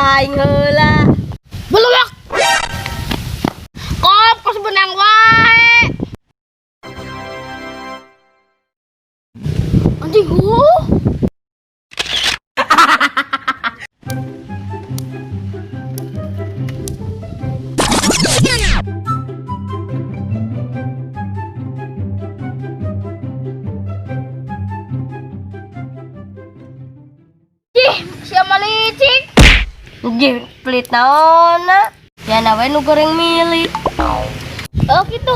aing heula. Beluak. Kop kos benang wae. Anjing siapa licik? Nggih, pelit naonna. Ya nawe nu goreng mili. Oh gitu.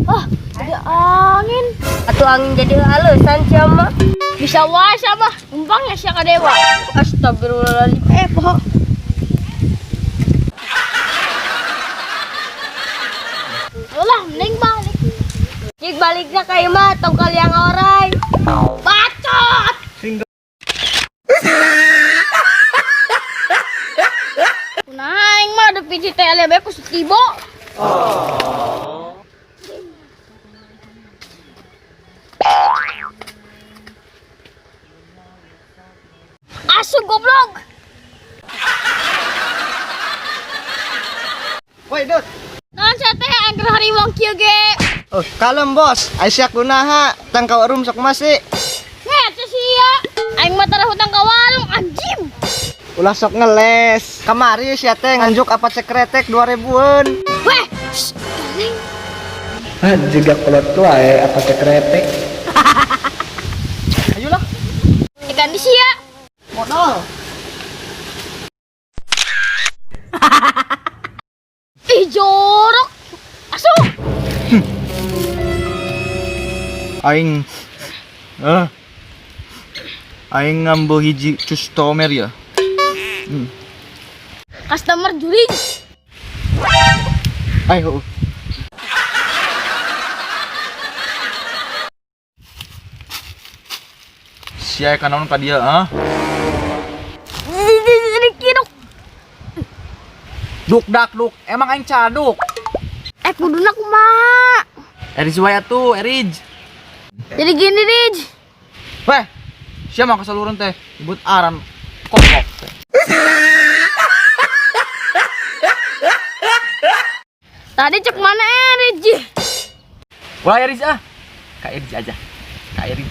Ah, ada angin. Atuh angin jadi halusan sia mah. Bisa wae sama. Umpangnya sia ka dewa. Astagfirullahaladzim. Poho. Ulah, mending balik. Cik baliknya ka ieu mah tong kaliang orai. Bacot. Naing mah ada pici teh lebe ku setibo. Asu goblok. Woi, Dut. Naon sia teh angker hariwang kieu ge. Oh, kalem bos. Aisyah kunaha tangkau rum sok masih. Heh, teh sia. Aing mah tara hutang ka warung anjing. Ulah sok ngeles. Kamari sia teh nganjuk apa sekretek 2000-an. Weh, Juga kolot tua apa sekretek. Ayolah. ikan di sia. Modal. Ih jorok. Asu. Aing Aing ngambil hiji customer ya. Customer juring. Ayo. Siapa kanon ka dia, ah? Jadi kiduk. Duk dak duk, emang aing caduk. Kuduna kumaha? Erij wae atuh, Erij. Jadi gini, Rij. Weh, siapa mah kasalureun teh? Ibut aran kokok. Tadi cek mana Rij? Wah, Erij ah. Ka Erij aja. Ka Erij.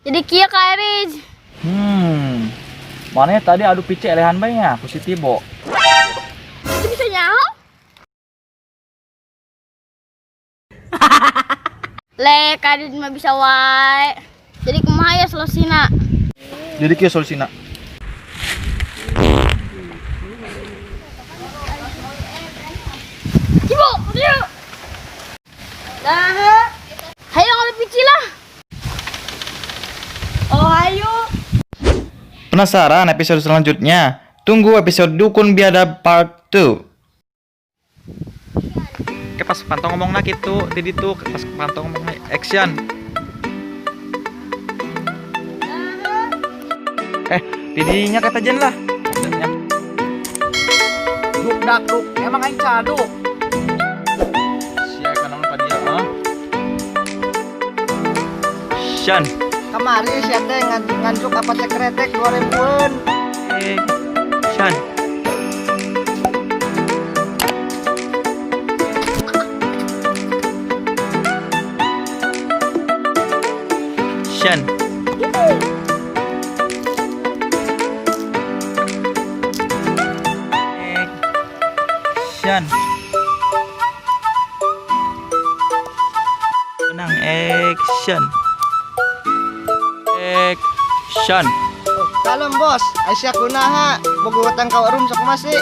Jadi kia ka Rij. Mana tadi adu pice elehan bae nya, ku si Tibo. Itu bisa nyaho? Le, kadit mah bisa wae. Jadi kumaha ya selesina? Jadi kieu solusina. Ibu, dia. Nah, Hayo ngambil pici lah. oh ayo. Penasaran episode selanjutnya? Tunggu episode Dukun Biadab Part 2. Oke, pas pantau ngomongna gitu, tadi tuh pas pantau ngomongna action. Tidinya kata jen lah. Duk dak duk, emang aing caduk. Sia kana apa dia, ah? Shan. Kamari sia teh nganjuk apa sekretek 2000-an. Shan. Shan. Action. Menang action. Action. Oh, kalem bos. Aisyah kunaha boga tangkau rum sok masih.